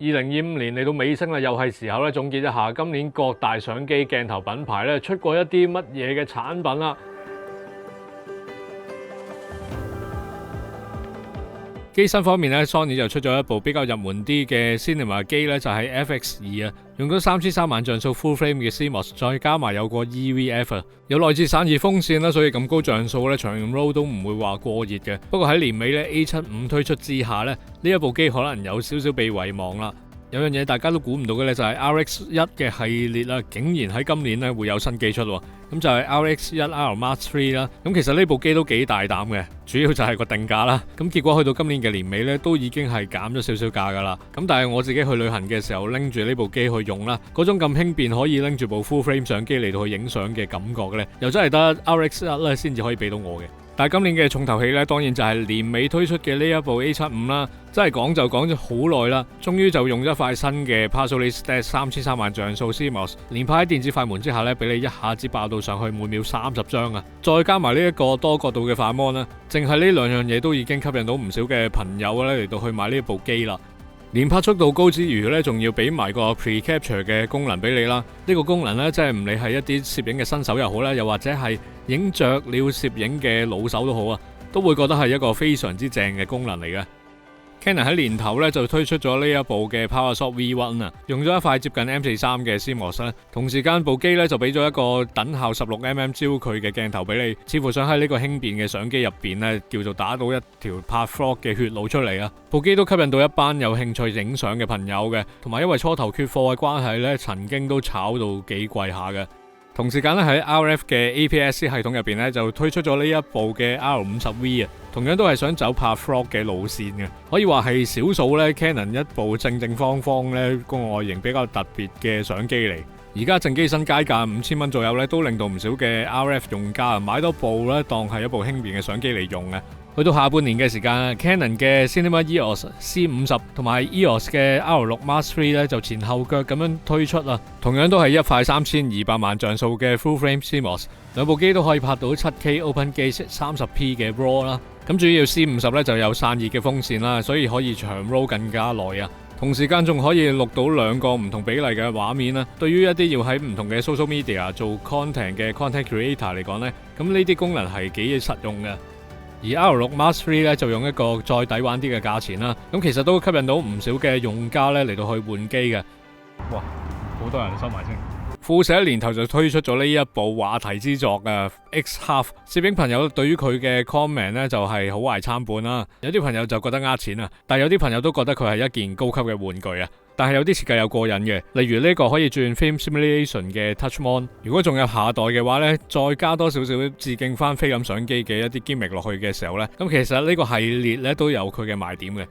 2025年嚟到尾聲啦，又係時候咧總結一下今年各大相機鏡頭品牌咧出過一啲乜嘢嘅產品啦。機身方面咧 ，Sony 就出咗一部比較入門啲嘅 Cinema 機咧，就係 FX2啊，用咗3300萬像素 Full Frame 嘅 CMOS， 再加埋有個 EVF 啊，有內置散熱風扇啦，所以咁高像素咧長 RAW 都唔會話過熱嘅。不過喺年尾咧 A75 推出之下咧，呢一部機可能有少少被遺忘啦。有樣嘢大家都估唔到嘅咧，就係 RX1 嘅系列啦，竟然喺今年咧會有新機出喎。咁就係 RX1R Mark III 啦。咁其實呢部機都幾大膽嘅，主要就係個定價啦。咁結果去到今年嘅年尾咧，都已經係減咗少少價噶啦。咁但係我自己去旅行嘅時候拎住呢部機去用啦，嗰種咁輕便可以拎住部 Full Frame 相機嚟到去影相嘅感覺咧，又真係得 RX1 咧先至可以俾到我嘅。但係今年嘅重頭戲咧，當然就係年尾推出嘅呢一部 A75 啦。真係講就講咗好耐啦，終於就用咗塊新嘅 Pasolini Z3300萬像素 CMOS， 連拍喺電子快門之下咧，俾你一下子爆到上去每秒30張啊！再加埋呢一個多角度嘅反芒啦，淨係呢兩樣嘢都已經吸引到唔少嘅朋友咧嚟到去買呢部機啦。連拍速度高之餘咧，仲要俾埋個 Pre-Capture 嘅功能俾你啦。呢個功能咧，即係唔理係一啲攝影嘅新手又好啦，又或者係影雀鳥攝影嘅老手都好啊，都會覺得係一個非常之正嘅功能嚟嘅。Canon 喺年頭咧就推出咗呢一部嘅 PowerShot V1 啊，用咗一塊接近 M43 嘅 CMOS 啦，同時間部機咧就俾咗一個等效 16mm 焦距嘅鏡頭俾你，似乎想喺呢個輕便嘅相機入邊咧，叫做打到一條拍 vlog 嘅血路出嚟啊！部機都吸引到一班有興趣影相嘅朋友嘅，同埋因為初頭缺貨嘅關係咧，曾經都炒到幾貴下嘅。同時間咧喺 RF 嘅 APS-C 系統入邊咧就推出咗呢一部嘅 R50V 啊，同樣都係想走拍 vlog 嘅路線嘅，可以話係少數咧 Canon 一部正正方方咧個外形比較特別嘅相機嚟。而家正機身街價5000蚊左右咧，都令到唔少嘅 RF 用家買多部咧當係一部輕便嘅相機嚟用嘅。去到下半年嘅時間 ，Canon 嘅 Cinema EOS C50 同埋 EOS 嘅 R6 Mark III 咧就前後腳咁樣推出啦，同樣都係一塊3200萬像素嘅 Full Frame CMOS， 兩部機都可以拍到 7K OpenGaze 30p 嘅 RAW 啦。咁主要 C50 咧就有散熱嘅風扇啦，所以可以長 RAW 更加耐啊。同時間仲可以錄到兩個唔同比例嘅畫面啦。對於一啲要喺唔同嘅 social media 做 content 嘅 content creator 嚟講呢，咁呢啲功能係幾實用嘅。而 R6 Mark III 咧就用一個再抵玩啲嘅價錢啦，咁其實都吸引到唔少嘅用家咧嚟到去換機嘅。哇，好多人收埋先。富士喺年頭就推出咗呢一部話題之作啊 X-Half， 攝影朋友對於佢嘅 comment 咧就係好壞參半啦。有啲朋友就覺得呃錢啊，但係有啲朋友都覺得佢係一件高級嘅玩具啊。但係有啲設計有過癮嘅，例如呢個可以轉 Film Simulation 嘅 Touch Mon， 如果仲有下代嘅話呢，再加多少少致敬翻菲林相機嘅一啲 gimmick 落去嘅時候呢，咁其實呢個系列呢都有佢嘅賣點嘅。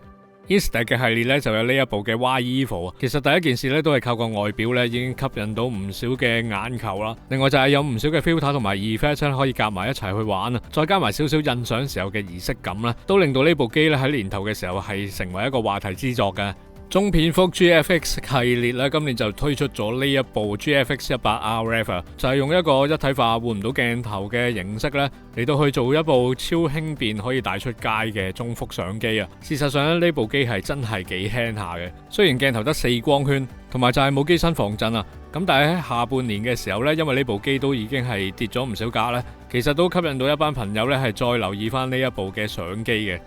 Instax 嘅系列呢就有呢一部嘅 Y-Evo， 其實第一件事呢都係靠個外表呢已經吸引到唔少嘅眼球啦。另外就係有唔少嘅 filter 同埋 effect 可以夾埋一齊去玩啊，再加埋少少印相時候嘅儀式感啦，都令到呢部機呢喺年頭嘅時候係成為一個話題之作嘅。中片幅 GFX 系列咧，今年就推出咗呢一部 GFX 100RF， 就係用一個一體化換唔到鏡頭嘅形式咧，嚟到去做一部超輕便可以帶出街嘅中幅相機啊！事實上呢部機係真係幾輕下嘅，雖然鏡頭得4光圈，同埋就係冇機身防震啊，咁但係喺下半年嘅時候咧，因為呢部機都已經係跌咗唔少價咧，其實都吸引到一班朋友咧係再留意翻呢一部嘅相機嘅。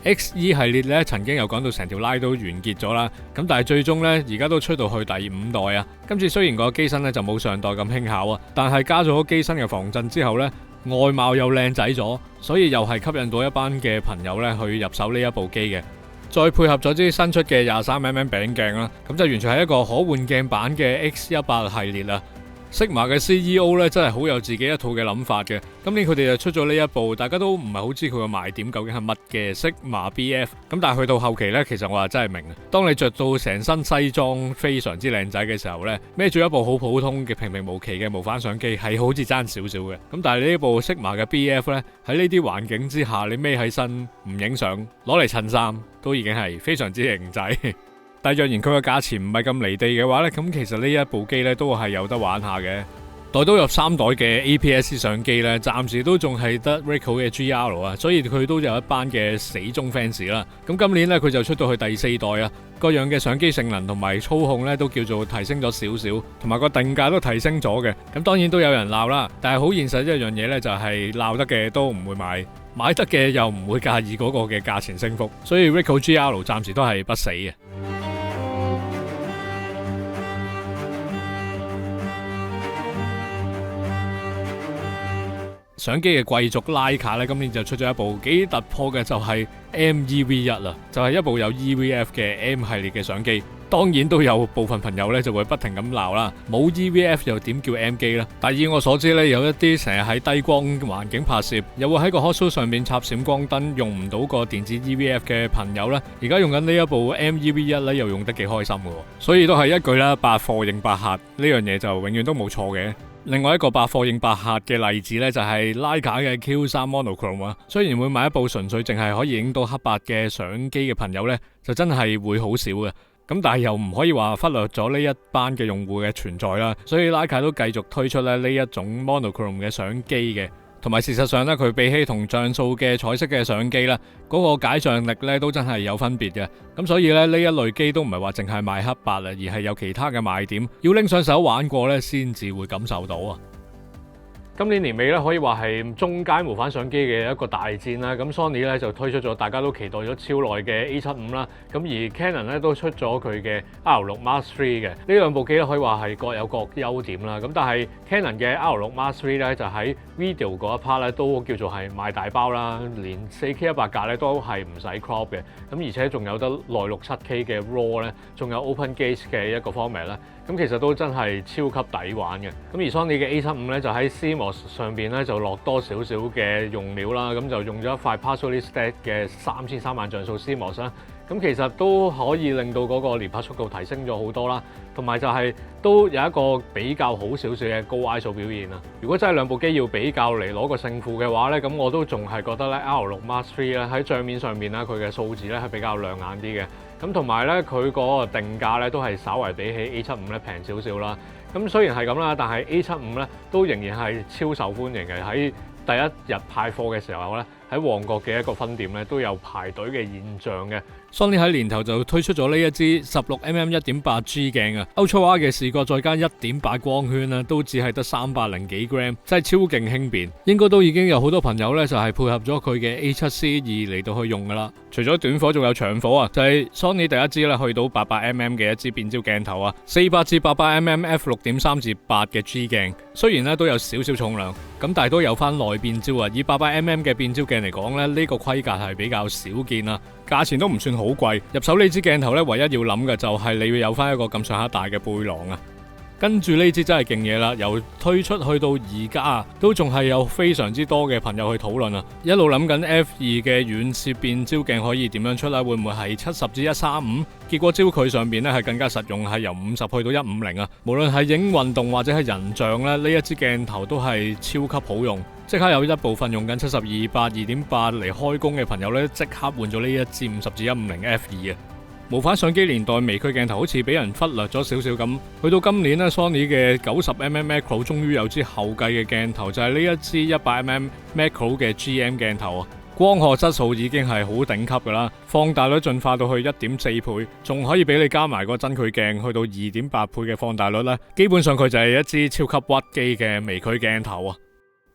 XE 系列咧曾經有講到成條拉都完結咗啦，咁但係最終咧而家都出到去第5代啊。今次雖然個機身咧就冇上代咁輕巧啊，但係加咗機身嘅防震之後咧，外貌又靚仔咗，所以又係吸引到一班嘅朋友咧去入手呢一部機嘅。再配合咗啲新出嘅 23mm 餅鏡啦，咁就完全係一個可換鏡版嘅 X100 系列啦。Sigma 嘅 CEO 咧真係好有自己一套嘅諗法嘅，今年佢哋就出咗呢一部，大家都唔係好知佢嘅賣點究竟係乜嘅 Sigma BF， 咁但係去到後期呢，其實我係真係明啊，當你着到成身西裝非常之靚仔嘅時候呢，孭住一部好普通嘅平平無奇嘅無反相機係好似爭少少嘅，咁但係呢部 Sigma 嘅 BF 呢，喺呢啲環境之下，你孭起身唔影相，攞嚟襯衫都已經係非常之型仔。但若然佢嘅價錢唔係咁離地嘅話呢，咁其實呢一部機呢都係有得玩下嘅。代都有3代嘅 APS-C 相機咧，暫時都仲係得 Ricoh 嘅 GR 啊，所以佢都有一班嘅死忠 fans 啦。咁今年咧佢就出到去第4代啊，各樣嘅相機性能同埋操控咧都叫做提升咗少少，同埋個定價都提升咗嘅。咁當然都有人鬧啦，但係好現實一樣嘢咧就係鬧得嘅都唔會買得嘅又唔會介意嗰個嘅價錢升幅，所以 Ricoh GR 暫時都係不死嘅。相機嘅貴族徠卡咧，今年就出咗一部幾突破嘅，就係 M-EV1 啦，就係一部有 EVF 嘅 M 系列嘅相機。當然都有部分朋友咧就會不停咁鬧啦，冇 EVF 又點叫 M 機呢？但以我所知咧，有一啲成日喺低光環境拍攝，又會喺個 hot show 上面插閃光燈，用唔到個電子 EVF 嘅朋友呢，而家用緊呢一部 M-EV1 咧，又用得幾開心嘅，所以都係一句啦，百貨應百客呢樣嘢就永遠都冇錯嘅。另外一個百貨應百客嘅例子呢，就係徠卡嘅 Q3 Monochrome 啊。雖然會買一部純粹淨係可以影到黑白嘅相機嘅朋友呢，就真係會好少嘅。咁但係又唔可以話忽略咗呢一班嘅用戶嘅存在啦。所以徠卡都繼續推出呢一種 Monochrome 嘅相機嘅。同埋事實上咧，佢比起同像素嘅彩色嘅相機咧，嗰個解像力咧都真係有分別嘅。咁所以咧，呢一類機都唔係話淨係賣黑白啦，而係有其他嘅賣點，要拎上手玩過咧，先至會感受到啊。今年年尾咧，可以話係中階無反相機嘅一個大戰啦。咁 Sony 咧就推出咗大家都期待咗超耐嘅 A75 啦。咁而 Canon 咧都出咗佢嘅 R6 Mark III 嘅。呢兩部機咧可以話係各有各優點啦。咁但係 Canon 嘅 R6 Mark III 咧就喺 video 嗰一 part 咧都叫做係賣大包啦，連 4K 100格咧都係唔使 crop 嘅。咁而且仲有得內錄 7K 嘅 RAW 咧，仲有 Open Gaze 嘅一個 format 咧。咁其實都真係超級抵玩嘅。咁而 Sony 嘅 A75 咧就喺 CMOS 上邊咧就落多少少嘅用料啦，咁就用咗一塊 Partially Stacked 嘅3300萬像素 CMOS 啦。咁其實都可以令到嗰個連拍速度提升咗好多啦，同埋就係都有一個比較好少少嘅高 ISO 表現啊。如果真係兩部機要比較嚟攞個勝負嘅話咧，咁我都仲係覺得咧 R6 Mark III 咧喺帳面上面咧佢嘅數字咧係比較亮眼啲嘅。咁同埋咧佢嗰個定價咧都係稍為比起 A75 咧平少少啦。咁雖然係咁啦，但係 A75 咧都仍然係超受歡迎嘅。喺第一日派貨嘅時候咧，喺旺角嘅一個分店咧都有排隊嘅現象嘅。Sony 喺年頭就推出咗呢一支 16mm 1.8G 鏡啊 ，Ultra Wide 嘅視覺再加 1.8 光圈啊，都只係得300幾 gram， 真係超勁輕便。應該都已經有好多朋友咧就係配合咗佢嘅 A7C2 嚟到去用噶啦。除咗短火，仲有長火啊！就係 Sony 第一支咧去到800mm 嘅一支變焦鏡頭啊，400至800mm f6.3至8嘅 G 鏡，雖然咧都有少少重量，咁但係都有翻內變焦啊。以800mm嘅變焦鏡嚟講咧，呢個規格係比較少見啦，價錢都唔算好貴。入手呢支鏡頭咧，唯一要諗嘅就係你要有翻一個咁上下大嘅背囊啊。跟住呢支真係勁嘢啦，由推出去到而家都仲係有非常之多嘅朋友去討論啊！一路諗緊 F2 嘅遠攝變焦鏡可以點樣出啦？會唔會係70至135？結果焦距上邊咧係更加實用，係由50去到150啊！無論係影運動或者係人像咧，呢一支鏡頭都係超級好用。即刻有一部分用緊72-8 2.8嚟開工嘅朋友咧，即刻換咗呢一支50至150 F2 啊！無反相機年代微距鏡頭好似俾人忽略咗少少咁，去到今年咧 Sony 嘅 90mm Macro 終於有支後繼嘅鏡頭，就係呢一支 100mm Macro 嘅 GM 鏡頭啊！光學質素已經係好頂級噶啦，放大率進化到去 1.4 倍，仲可以俾你加埋個真距鏡去到 2.8 倍嘅放大率咧，基本上佢就係一支超級屈機嘅微距鏡頭啊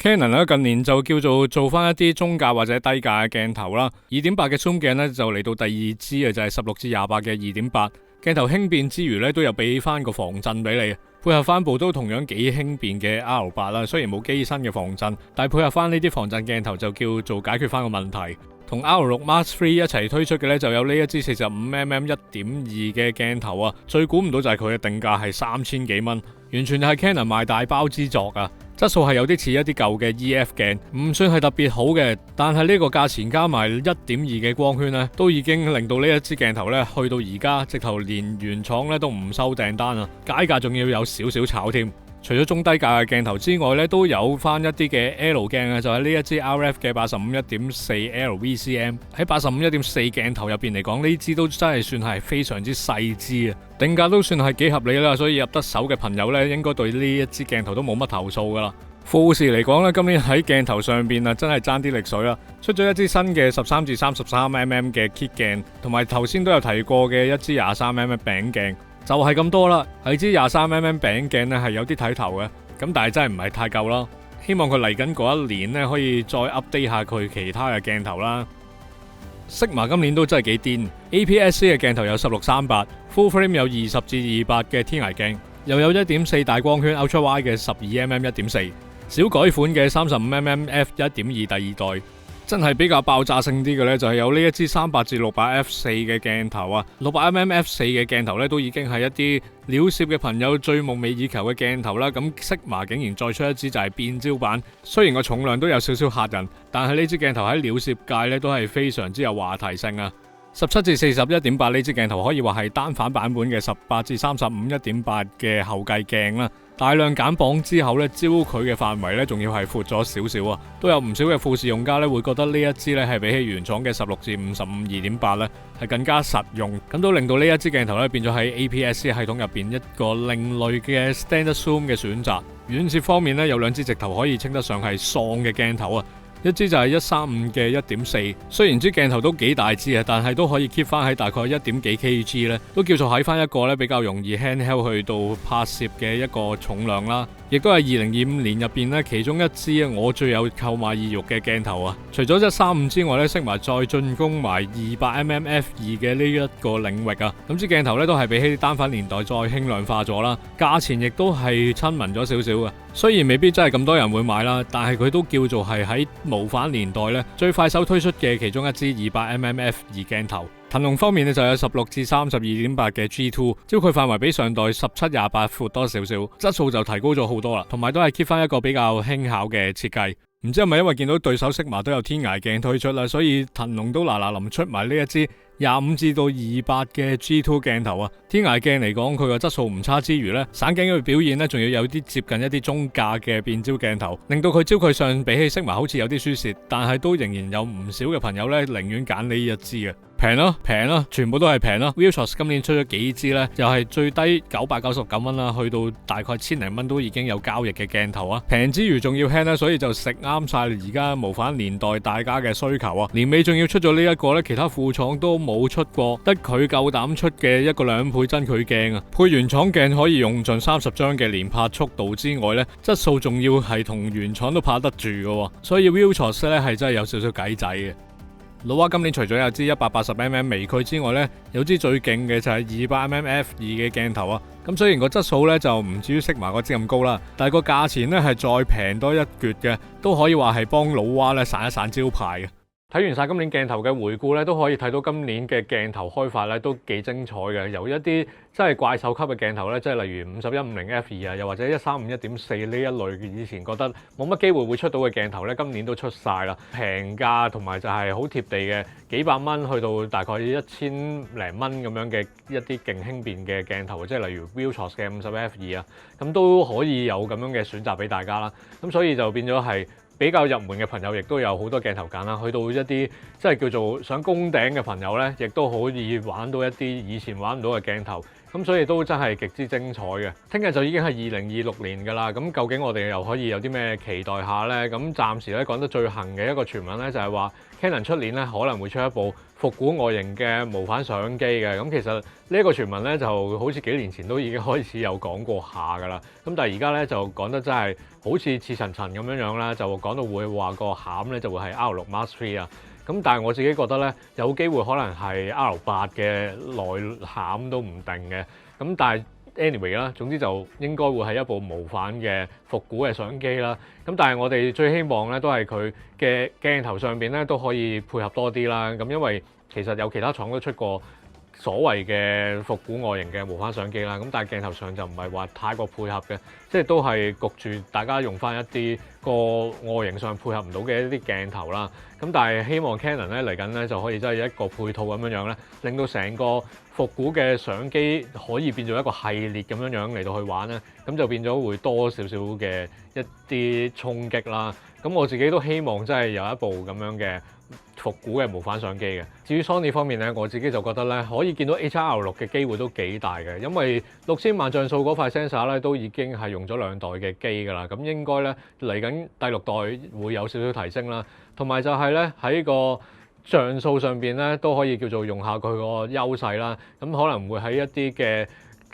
！Canon 咧近年就叫做翻一啲中價或者低價嘅鏡頭啦，2.8嘅 zoom 鏡咧就嚟到第二支啊，就係16至28嘅2.8鏡頭輕便之餘咧，都有俾翻個防震俾你，配合翻部都同樣幾輕便嘅 R8啦，雖然冇機身嘅防震，但係配合翻呢啲防震鏡頭就叫做解決翻個問題。同 R6 Mark III 一齊推出嘅咧，就有呢一支 45mm 1.2嘅鏡頭啊，最估唔到就係佢嘅定價係3000幾蚊，完全係 Canon 賣大包之作啊！質素係有啲似一啲舊嘅 EF 鏡，唔算係特別好嘅，但係呢個價錢加埋 1.2嘅光圈咧，都已經令到呢一支鏡頭咧去到而家直頭連原廠咧都唔收訂單啊，解價仲要有少少炒添。除咗中低價嘅鏡頭之外咧，都有翻一啲嘅 L 鏡啊，就係呢一支 RF 嘅85.1.4 LVCM。喺85.1.4鏡頭入邊嚟講，呢支都真係算係非常之細支啊，定價都算係幾合理啦，所以入得手嘅朋友咧，應該對呢一支鏡頭都冇乜投訴噶啦。富士嚟講咧，今年喺鏡頭上邊啊，真係爭啲力水啦，出咗一支新嘅13至33mm嘅 kit 鏡，同埋頭先都有提過嘅一支23mm 餅鏡，就係咁多啦。係支23mm餅鏡咧係有啲睇頭嘅，咁但係真係唔係太夠啦。希望佢嚟緊嗰一年咧可以再 update 下佢其他嘅鏡頭啦。Sigma 今年都真係幾癲 ，APS-C 嘅鏡頭有16-38 ，Full Frame 有20至28嘅天涯鏡，又有1.4大光圈 Ultra Wide 嘅12mm 1.4。小改款嘅35mm f1.2 第二代，真係比較爆炸性啲嘅呢，就係有呢一支300至600 f4 嘅鏡頭啊，600mm f4 嘅鏡頭呢，都已經係一啲鳥攝嘅朋友最夢寐以求嘅鏡頭啦。咁 Sigma 竟然再出一支就係變焦版，雖然個重量都有少少嚇人，但係呢支鏡頭喺鳥攝界呢，都係非常之有話題性啊。17至41.8呢支鏡頭可以話係單反版本嘅18至35 1.8嘅後繼鏡啦。大量減磅之後咧，焦距嘅範圍咧，仲要係闊咗少少啊！都有唔少嘅富士用家咧，會覺得呢一支咧係比起原廠嘅16至55 2.8咧係更加實用，咁都令到呢一支鏡頭咧變咗喺 APS-C 系統入邊一個另類嘅 Standard Zoom 嘅選擇。遠攝方面咧，有兩支直頭可以稱得上係喪嘅鏡頭啊！一支就係135嘅 1.4， 雖然支鏡頭都幾大支啊，但係都可以 keep 翻喺大概1點幾 kg 咧，都叫做喺翻一個咧比較容易 handheld 去到拍攝嘅一個重量啦。亦都係2025年入邊咧其中一支我最有購買意欲嘅鏡頭啊！除咗135之外咧，Sigma再進攻埋200mm f2 嘅呢一個領域啊！咁支鏡頭咧都係比起單反年代再輕量化咗啦，價錢亦都係親民咗少少嘅。雖然未必真係咁多人會買啦，但係佢都叫做係喺無反年代咧最快手推出嘅其中一支200mm f2 鏡頭。騰龍方面咧就有16至32.8嘅 G2， 焦距範圍比上代17-28闊多少少，質素就提高咗好多啦，同埋都係 keep 翻一個比較輕巧嘅設計。唔知係咪因為見到對手 Sigma 都有天涯鏡推出啦，所以騰龍都嗱臨出埋呢一支25至到28嘅 G2 鏡頭啊！天涯鏡嚟講，佢個質素唔差之餘呢，散鏡嘅表現呢，仲要有啲接近一啲中價嘅變焦鏡頭，令到佢焦距上比起 Sigma 好似有啲輸蝕，但係都仍然有唔少嘅朋友呢，寧願揀呢一支嘅。平咯，平咯，全部都係平咯。Realtrus 今年出咗幾支呢，又係最低999蚊啦，去到大概1000零蚊都已經有交易嘅鏡頭啊！平之餘仲要輕啦，所以就食啱晒而家無反年代大家嘅需求啊！年尾仲要出咗呢一個呢，其他副廠都冇出過，得佢夠膽出嘅一個2倍真距鏡啊！配原廠鏡可以用盡30張嘅連拍速度之外呢，質素仲要係同原廠都拍得住嘅，所以 Realtrus 呢係真係有少少計仔嘅。老蛙今年除咗有支180mm 微距之外呢，有支最勁嘅就係200mm f2 嘅鏡頭啊！咁雖然個質素呢就唔至於Sigma嗰支咁高啦，但係個價錢呢係再平多一橛嘅，都可以話係幫老蛙呢散一散招牌嘅。睇完晒今年鏡頭嘅回顧咧，都可以睇到今年嘅鏡頭開發咧都幾精彩嘅。由一啲真係怪獸級嘅鏡頭咧，即係例如5150 f2 啊，又或者135 1.4呢一類以前覺得冇乜機會會出到嘅鏡頭咧，今年都出晒啦。平價同埋就係好貼地嘅，幾百蚊去到大概1000零蚊咁樣嘅一啲勁輕便嘅鏡頭，即係例如 Realtrus 嘅50 f2 啊，咁都可以有咁樣嘅選擇俾大家啦。咁所以就變咗係比較入門嘅朋友，亦都有好多鏡頭揀啦。去到一啲即係叫做想攻頂嘅朋友呢，亦都可以玩到一啲以前玩唔到嘅鏡頭。咁所以都真係極之精彩嘅。聽日就已經係2026年㗎啦。咁究竟我哋又可以有啲咩期待下呢？咁暫時咧講得最行嘅一個傳聞呢，就係話 Canon 出年咧可能會出一部復古外形嘅無反相機嘅。咁其實呢一個傳聞呢，就好似幾年前都已經開始有講過下㗎啦。咁但係而家呢，就講得真係好似層層咁樣啦，就講到會話個餡呢就會係 R6 Mark III 啊。咁但係我自己覺得咧，有機會可能係 R8 嘅內餡都唔定嘅。咁但係 anyway 啦，總之就應該會係一部無反嘅復古嘅相機啦。咁但係我哋最希望咧，都係佢嘅鏡頭上邊咧都可以配合多啲啦。咁因為其實有其他廠都出過所謂嘅復古外形嘅無反相機啦，咁但係鏡頭上就唔係話太過配合嘅，即係都係焗住大家用翻一啲個外形上配合唔到嘅一啲鏡頭啦。咁但係希望 Canon 咧嚟緊咧就可以真係一個配套咁樣咧，令到成個復古嘅相機可以變做一個系列咁樣嚟到去玩咧，咁就變咗會多少少嘅一啲衝擊啦。咁我自己都希望真係有一部咁樣嘅復古嘅無反相機嘅。至於 Sony 方面咧，我自己就覺得咧可以見到 A7R6 嘅機會都幾大嘅，因為6000萬像素嗰塊 sensor 咧都已經係用咗2代嘅機㗎啦，咁應該咧嚟緊第6代會有少少提升啦，同埋就係咧喺個像素上邊咧都可以叫做用下佢個優勢啦，咁可能會喺一啲嘅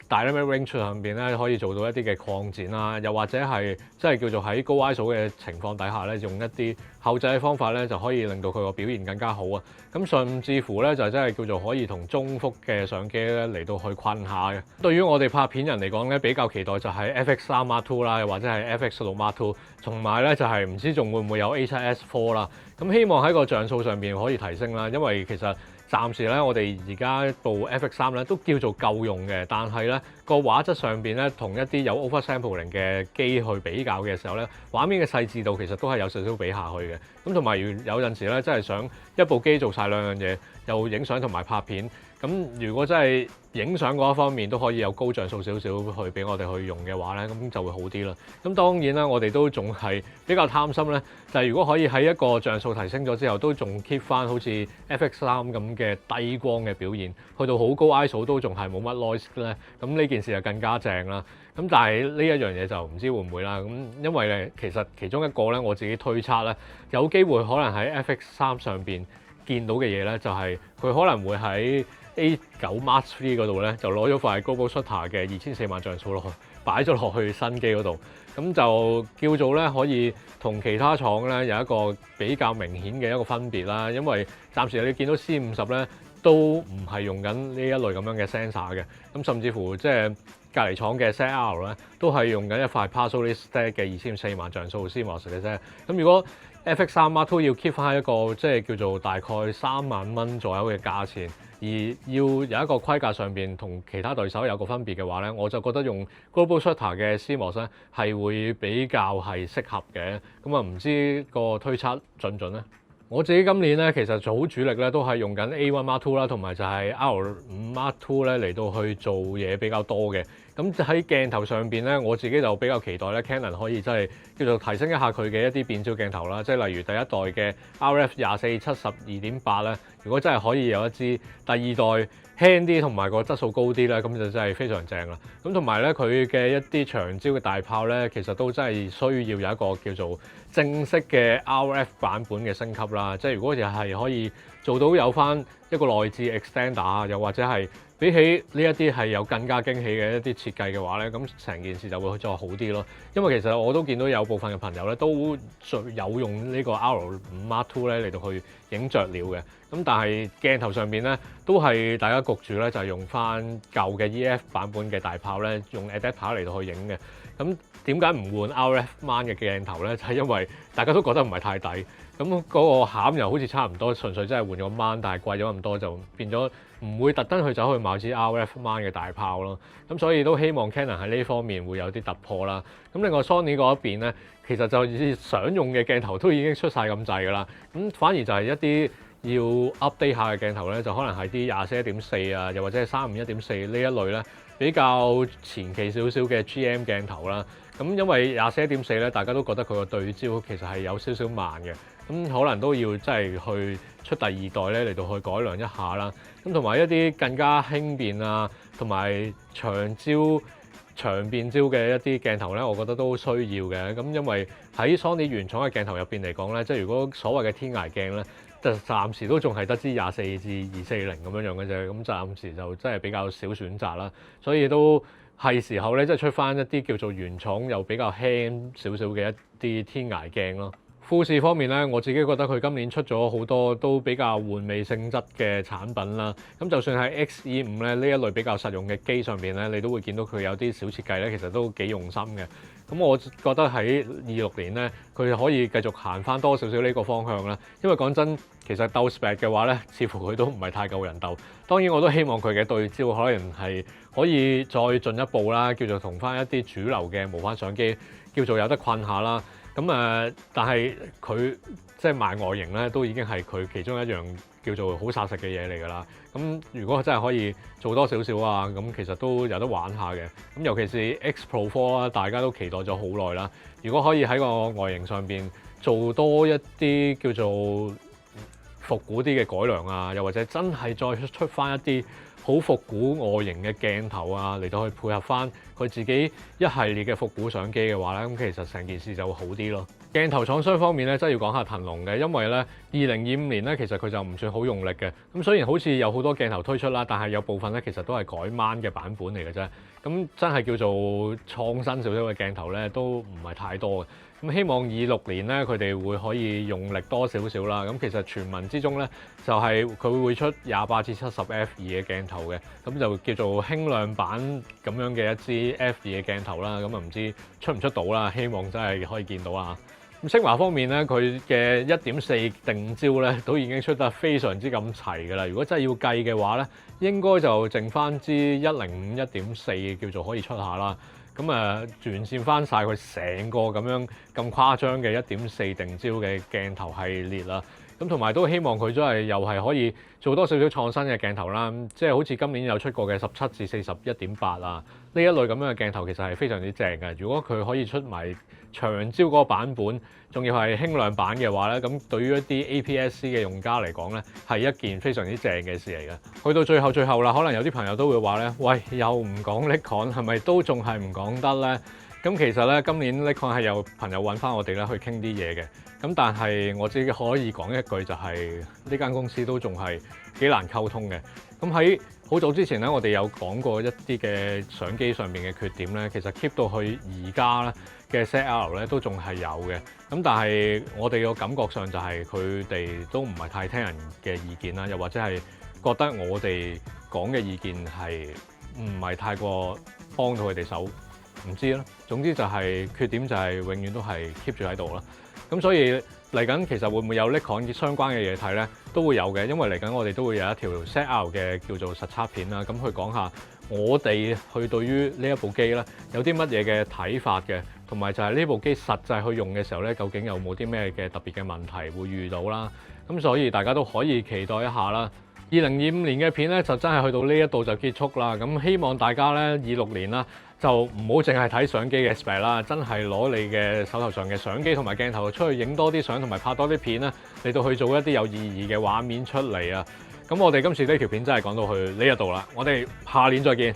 Dynamic Range 上邊咧可以做到一啲嘅擴展啦，又或者係即係叫做喺高 ISO 嘅情況底下咧，用一啲後製嘅方法咧就可以令到佢個表現更加好啊！咁甚至乎咧就真係叫做可以同中幅嘅相機咧嚟到去困下嘅。對於我哋拍片人嚟講咧，比較期待就係 FX3 Mark II 啦，又或者係 FX6 Mark II，同埋咧就係唔知仲會唔會有 A7S4 啦。咁希望喺個像素上邊可以提升啦，因為其實暫時咧，我哋而家部 FX3咧都叫做夠用嘅，但係咧個畫質上邊咧同一啲有 oversampling 嘅機去比較嘅時候咧，畫面嘅細緻度其實都係有少少比下去嘅。咁同埋有陣時咧，真係想一部機做晒兩樣嘢，又影相同埋拍片。咁如果真係影相嗰一方面都可以有高像素少少去俾我哋去用嘅話咧，咁就會好啲啦。咁當然啦，我哋都仲係比較貪心咧，就係如果可以喺一個像素提升咗之後，都仲 keep 翻好似 FX3 咁嘅低光嘅表現，去到好高 ISO 都仲係冇乜 noise 咧，咁呢件事就更加正啦。咁但係呢一樣嘢就唔知會唔會啦。咁因為咧，其實其中一個咧，我自己推測咧，有機會可能喺 FX3 上邊見到嘅嘢咧，就係佢可能會喺A9 Mark III 嗰度咧，就攞咗塊 Global Shutter 嘅24萬像素落去，擺咗落去新機嗰度，咁就叫做咧可以同其他廠咧有一個比較明顯嘅一個分別啦。因為暫時你見到 C50咧都唔係用緊呢一類咁樣嘅 sensor 嘅，咁甚至乎即係隔離廠嘅 ZR 咧都係用緊一塊 Passolist 嘅24萬像素 CMOS 嘅啫。咁如果 FX3 Mark II 要 keep 翻一個即係叫做大概3萬蚊左右嘅價錢，而要有一個規格上邊同其他對手有個分別嘅話咧，我就覺得用 Global Shutter 嘅 CMOS 咧係會比較係適合嘅。咁啊唔知個推測準唔準咧？我自己今年咧其實好主力咧都係用緊 A1 Mark II 啦，同埋就係 R5 Mark II 咧嚟到去做嘢比較多嘅。咁喺鏡頭上邊咧，我自己就比較期待咧 Canon 可以真係叫做提升一下佢嘅一啲變焦鏡頭啦，即係例如第一代嘅 RF24-72.8咧，如果真係可以有一支第二代輕啲同埋個質素高啲咧，咁就真係非常正啦。咁同埋咧佢嘅一啲長焦嘅大炮咧，其實都真係需要有一個叫做正式嘅 RF 版本嘅升級啦。即係如果又係可以做到有翻一個內置 extender 啊，又或者係比起呢一啲係有更加驚喜嘅一啲設計嘅話咧，咁成件事就會再好啲咯。因為其實我都見到有部分嘅朋友咧都有用呢個 R5 Mark II 咧嚟到去影雀鳥嘅。咁但係鏡頭上邊咧都係大家焗住咧就係用翻舊嘅 EF 版本嘅大炮咧，用 adapter 嚟到去影嘅。咁點解唔換 RF mount 嘅鏡頭咧？就係因為大家都覺得唔係太抵。咁嗰個餡又好似差唔多，純粹真係換個 mount，但係貴咗咁多，就變咗唔會特登去走去買支 RF mount 嘅大炮咯。咁所以都希望 Canon 喺呢方面會有啲突破啦。咁另外 Sony 嗰一邊咧，其實就想用嘅鏡頭都已經出晒咁滯㗎啦。咁反而就係一啲要 update 下嘅鏡頭咧，就可能係啲24-1.4啊，又或者係35-1.4呢一類咧，比較前期少少嘅 GM 鏡頭啦。咁因為24-1.4咧，大家都覺得佢個對焦其實係有少少慢嘅，咁可能都要真係去出第二代咧嚟到去改良一下啦。咁同埋一啲更加輕便啊，同埋長變焦嘅一啲鏡頭咧，我覺得都需要嘅。咁因為喺 Sony 原廠嘅鏡頭入邊嚟講咧，即係如果所謂嘅天涯鏡咧，就暫時都仲係得支24-240咁樣嘅啫。咁暫時就真係比較少選擇啦，所以都係時候咧，即係出翻一啲叫做原廠又比較輕少少嘅一啲天涯鏡咯。富士方面咧，我自己覺得佢今年出咗好多都比較玩味性質嘅產品啦。咁就算喺 XE5咧呢一類比較實用嘅機上邊咧，你都會見到佢有啲小設計咧，其實都幾用心嘅。咁我覺得喺26年咧，佢可以繼續行翻多少少呢個方向啦。因為講真，其實鬥 spec 嘅話咧，似乎佢都唔係太夠人鬥。當然我都希望佢嘅對焦可能係可以再進一步啦，叫做同翻一啲主流嘅無反相機叫做有得困下啦。咁但係佢即係賣外形咧，都已經係佢其中一樣叫做好殺食嘅嘢嚟㗎啦。咁如果真係可以做多少少啊，咁其實都有得玩下嘅。咁尤其是 X Pro 4啦，大家都期待咗好耐啦。如果可以喺個外形上邊做多一啲叫做復古啲嘅改良啊，又或者真係再出翻一啲好復古外形嘅鏡頭啊，嚟到去配合翻佢自己一系列嘅復古相機嘅話咧，咁其實成件事就會好啲咯。鏡頭廠商方面咧，真係要講下騰龍嘅，因為咧2025年咧，其實佢就唔算好用力嘅。咁雖然好似有好多鏡頭推出啦，但係有部分咧其實都係改彎嘅版本嚟嘅啫。咁真係叫做創新少少嘅鏡頭咧，都唔係太多嘅。咁希望26年咧，佢哋會可以用力多少少啦。咁其實傳聞之中咧，就係佢會出28至70 F2 嘅鏡頭嘅，咁就叫做輕量版咁樣嘅一支 F2 嘅鏡頭啦。咁啊唔知出唔出到啦？希望真係可以見到啊！咁升華方面咧，佢嘅1.4定焦咧都已經出得非常之咁齊㗎啦。如果真係要計嘅話咧，應該就剩翻支105 1.4叫做可以出下啦。咁完善翻晒佢成個咁樣咁誇張嘅1.4定焦嘅鏡頭系列啦。咁同埋都希望佢真係又係可以做多少少創新嘅鏡頭啦。即係好似今年有出過嘅17至40 1.8啊呢一類咁樣嘅鏡頭，其實係非常之正嘅。如果佢可以出埋長焦嗰個版本，仲要係輕量版嘅話咧，咁對於一啲 APS-C 嘅用家嚟講咧，係一件非常之正嘅事嚟嘅。去到最後啦，可能有啲朋友都會話咧，喂，又唔講 Nikon，係咪都仲係唔講得咧？咁其實咧，今年 Nikon係有朋友揾翻我哋咧去傾啲嘢嘅。咁但係我自己可以講一句就係呢間公司都仲係幾難溝通嘅。咁喺好早之前咧，我哋有講過一啲嘅相機上面嘅缺點咧，其實 keep 到去而家咧嘅 ZR 咧都仲係有嘅。咁但係我哋個感覺上就係佢哋都唔係太聽人嘅意見啦，又或者係覺得我哋講嘅意見係唔係太過幫到佢哋手，唔知啦。總之就係缺點就係永遠都係 keep 住喺度啦。咁所以嚟緊其實會唔會有 Nikon 相關嘅嘢睇咧？都會有嘅，因為嚟緊我哋都會有一條 ZR 嘅叫做實測片啦。咁去講下我哋去對於呢一部機咧有啲乜嘢嘅睇法嘅，同埋就係呢部機實際去用嘅時候咧，究竟有冇啲咩嘅特別嘅問題會遇到啦？咁所以大家都可以期待一下啦。2025年嘅片咧就真係去到呢一度就結束啦。咁希望大家咧26年啦，就唔好淨係睇相機嘅 spec 啦，真係攞你嘅手頭上嘅相機同埋鏡頭出去影多啲相，同埋拍多啲片啦，嚟到去做一啲有意義嘅畫面出嚟啊！咁我哋今次呢條片真係講到去呢一度啦，我哋下年再見。